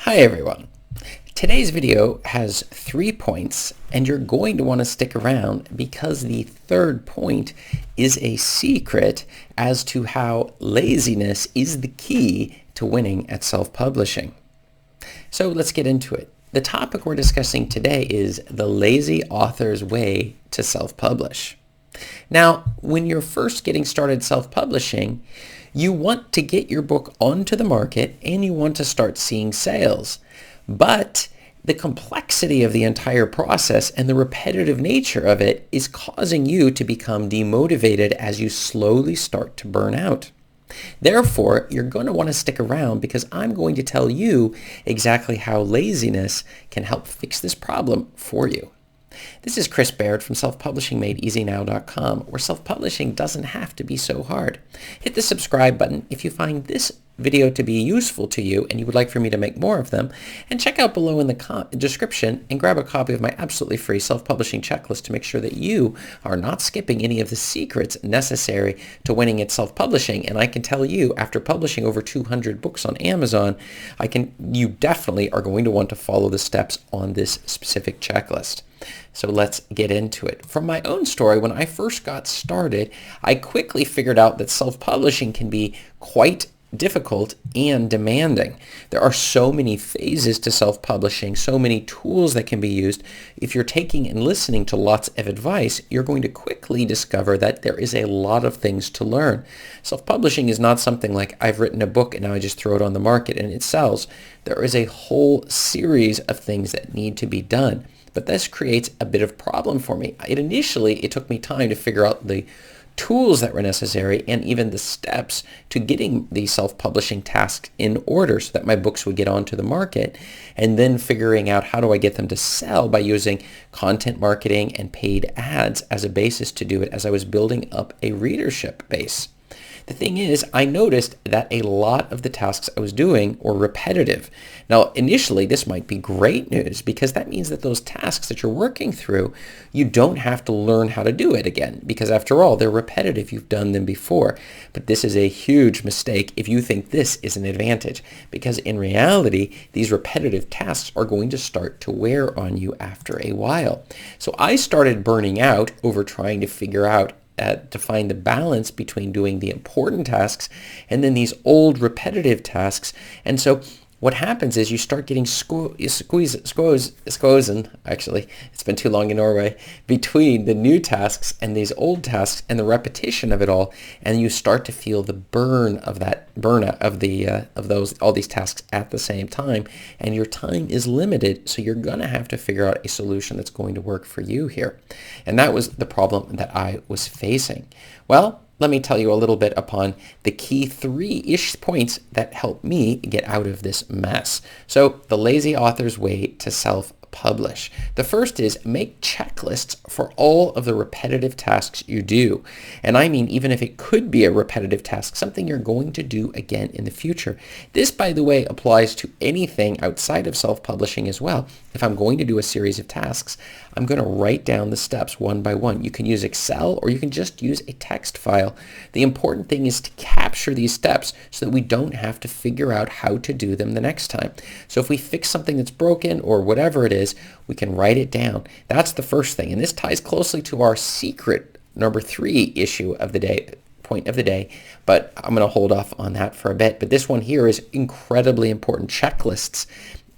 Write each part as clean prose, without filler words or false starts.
Hi everyone. Today's video has 3 points and you're going to want to stick around because the third point is a secret as to how laziness is the key to winning at self-publishing. So let's get into it. The topic we're discussing today is the lazy author's way to self-publish. Now, when you're first getting started self-publishing, you want to get your book onto the market and you want to start seeing sales. But the complexity of the entire process and the repetitive nature of it is causing you to become demotivated as you slowly start to burn out. Therefore, you're going to want to stick around because I'm going to tell you exactly how laziness can help fix this problem for you. This is Chris Baird from selfpublishingmadeeasynow.com, where self-publishing doesn't have to be so hard. Hit the subscribe button if you find this video to be useful to you and you would like for me to make more of them, and check out below in the description and grab a copy of my absolutely free self-publishing checklist to make sure that you are not skipping any of the secrets necessary to winning at self-publishing. And I can tell you, after publishing over 200 books on Amazon, you definitely are going to want to follow the steps on this specific checklist. So let's get into it. From my own story, when I first got started, I quickly figured out that self-publishing can be quite difficult and demanding. There are so many phases to self-publishing, so many tools that can be used. If you're taking and listening to lots of advice, you're going to quickly discover that there is a lot of things to learn. Self-publishing is not something like I've written a book and now I just throw it on the market and it sells. There is a whole series of things that need to be done. But this creates a bit of problem for me. Initially, it took me time to figure out the tools that were necessary and even the steps to getting these self-publishing tasks in order so that my books would get onto the market, and then figuring out how do I get them to sell by using content marketing and paid ads as a basis to do it as I was building up a readership base. The thing is, I noticed that a lot of the tasks I was doing were repetitive. Now, initially, this might be great news because that means that those tasks that you're working through, you don't have to learn how to do it again because after all, they're repetitive. You've done them before. But this is a huge mistake if you think this is an advantage because in reality, these repetitive tasks are going to start to wear on you after a while. So I started burning out over trying to figure out to find the balance between doing the important tasks and then these old repetitive tasks. And so what happens is you start getting squozen, actually, it's been too long in Norway, between the new tasks and these old tasks and the repetition of it all, and you start to feel the burn of that burnout of all these tasks at the same time, and your time is limited, so you're going to have to figure out a solution that's going to work for you here. And that was the problem that I was facing. Well, let me tell you a little bit upon the key 3-ish points that helped me get out of this mess. So the lazy author's way to self-publish. The first is make checklists for all of the repetitive tasks you do. And I mean, even if it could be a repetitive task, something you're going to do again in the future. This, by the way, applies to anything outside of self-publishing as well. If I'm going to do a series of tasks, I'm going to write down the steps one by one. You can use Excel or you can just use a text file. The important thing is to capture these steps so that we don't have to figure out how to do them the next time. So if we fix something that's broken or whatever it is, we can write it down. That's the first thing. And this ties closely to our secret number 3 issue of the day, point of the day, but I'm going to hold off on that for a bit. But this one here is incredibly important: checklists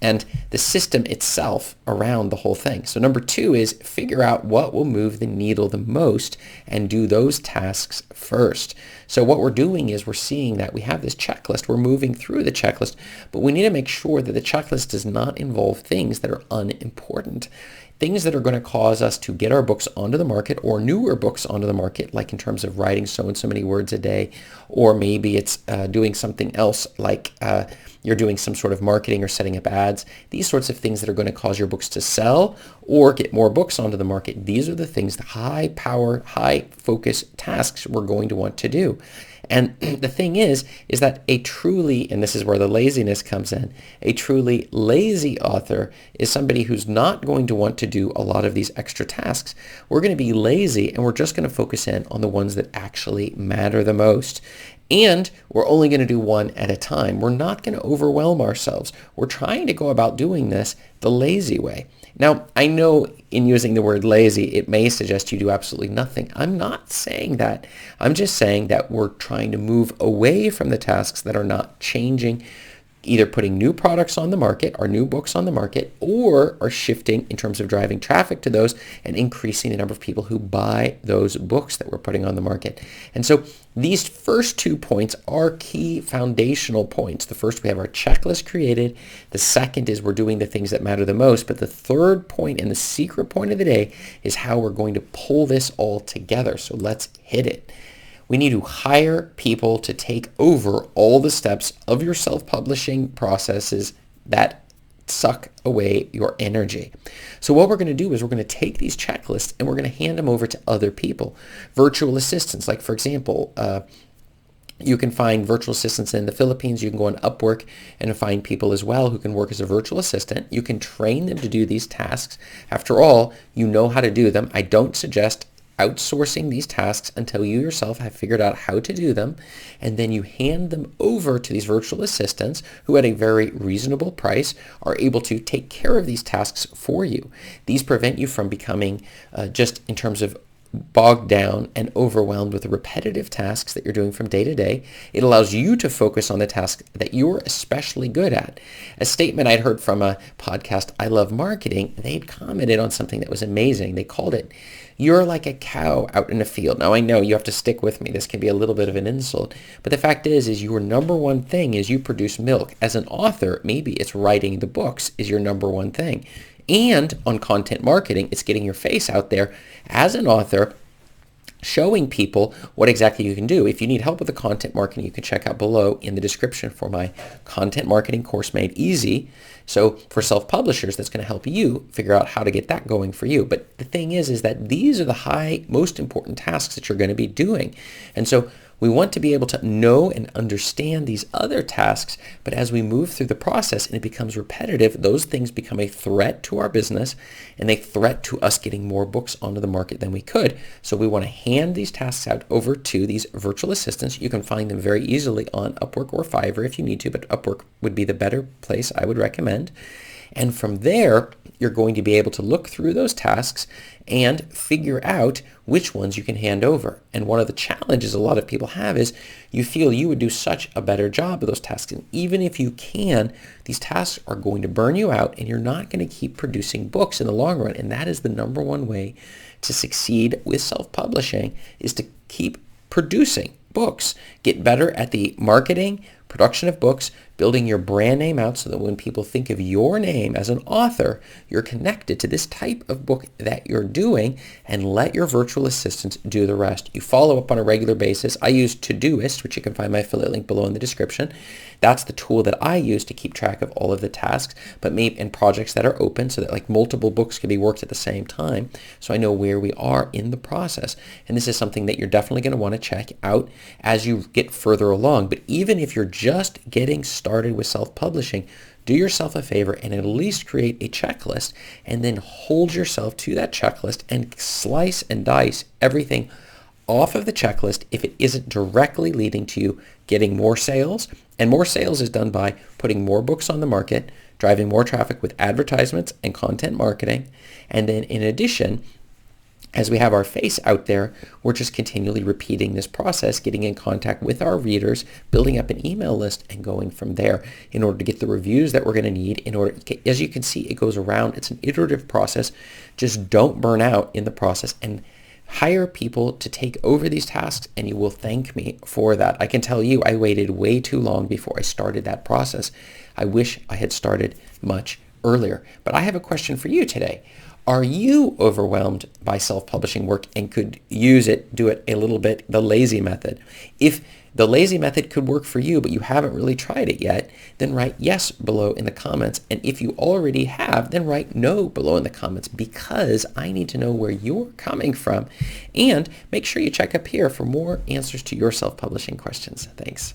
and the system itself around the whole thing. So number 2 is figure out what will move the needle the most and do those tasks first. So what we're doing is we're seeing that we have this checklist, we're moving through the checklist, but we need to make sure that the checklist does not involve things that are unimportant. Things that are going to cause us to get our books onto the market or newer books onto the market, like in terms of writing so and so many words a day, or maybe it's doing something else like you're doing some sort of marketing or setting up ads. These sorts of things that are going to cause your books to sell or get more books onto the market. These are the things, the high power, high focus tasks we're going to want to do. And the thing is that a truly, and this is where the laziness comes in, a truly lazy author is somebody who's not going to want to do a lot of these extra tasks. We're going to be lazy and we're just going to focus in on the ones that actually matter the most. And we're only going to do one at a time. We're not going to overwhelm ourselves. We're trying to go about doing this the lazy way. Now, I know in using the word lazy, it may suggest you do absolutely nothing. I'm not saying that. I'm just saying that we're trying to move away from the tasks that are not changing, either putting new products on the market or new books on the market, or are shifting in terms of driving traffic to those and increasing the number of people who buy those books that we're putting on the market. And so these first 2 points are key foundational points. The first, we have our checklist created. The second is we're doing the things that matter the most. But the third point and the secret point of the day is how we're going to pull this all together. So let's hit it. We need to hire people to take over all the steps of your self-publishing processes that suck away your energy. So what we're going to do is we're going to take these checklists and we're going to hand them over to other people. Virtual assistants, like for example, you can find virtual assistants in the Philippines. You can go on Upwork and find people as well who can work as a virtual assistant. You can train them to do these tasks. After all, you know how to do them. I don't suggest outsourcing these tasks until you yourself have figured out how to do them, and then you hand them over to these virtual assistants who at a very reasonable price are able to take care of these tasks for you. These prevent you from becoming just in terms of bogged down and overwhelmed with the repetitive tasks that you're doing from day to day. It allows you to focus on the task that you're especially good at. A statement I'd heard from a podcast, I Love Marketing, they'd commented on something that was amazing. They called it, "You're like a cow out in a field." Now I know you have to stick with me. This can be a little bit of an insult, but the fact is your number one thing is you produce milk. As an author, maybe it's writing the books is your number one thing. And on content marketing, it's getting your face out there as an author, showing people what exactly you can do. If you need help with the content marketing, you can check out below in the description for my content marketing course made easy. So for self-publishers, that's going to help you figure out how to get that going for you. But the thing is that these are the most important tasks that you're going to be doing. And so we want to be able to know and understand these other tasks, but as we move through the process and it becomes repetitive, those things become a threat to our business and a threat to us getting more books onto the market than we could. So we want to hand these tasks out over to these virtual assistants. You can find them very easily on Upwork or Fiverr if you need to, but Upwork would be the better place I would recommend. And from there, you're going to be able to look through those tasks and figure out which ones you can hand over. And one of the challenges a lot of people have is you feel you would do such a better job of those tasks. And even if you can, these tasks are going to burn you out and you're not going to keep producing books in the long run. And that is the number one way to succeed with self-publishing, is to keep producing books. Get better at the marketing, production of books, building your brand name out so that when people think of your name as an author, you're connected to this type of book that you're doing, and let your virtual assistants do the rest. You follow up on a regular basis. I use Todoist, which you can find my affiliate link below in the description. That's the tool that I use to keep track of all of the tasks, but maybe in projects that are open so that like multiple books can be worked at the same time. So I know where we are in the process. And this is something that you're definitely going to want to check out as you get further along. But even if you're just getting started with self-publishing, do yourself a favor and at least create a checklist and then hold yourself to that checklist and slice and dice everything off of the checklist if it isn't directly leading to you getting more sales. And more sales is done by putting more books on the market, driving more traffic with advertisements and content marketing. And then in addition, as we have our face out there, we're just continually repeating this process, getting in contact with our readers, building up an email list, and going from there in order to get the reviews that we're going to need. In order, as you can see, it goes around. It's an iterative process. Just don't burn out in the process, and hire people to take over these tasks, and you will thank me for that. I can tell you I waited way too long before I started that process. I wish I had started much earlier. But I have a question for you today. Are you overwhelmed by self-publishing work and could do it a little bit the lazy method? If the lazy method could work for you, but you haven't really tried it yet, then write yes below in the comments. And if you already have, then write no below in the comments, because I need to know where you're coming from. And make sure you check up here for more answers to your self-publishing questions. Thanks.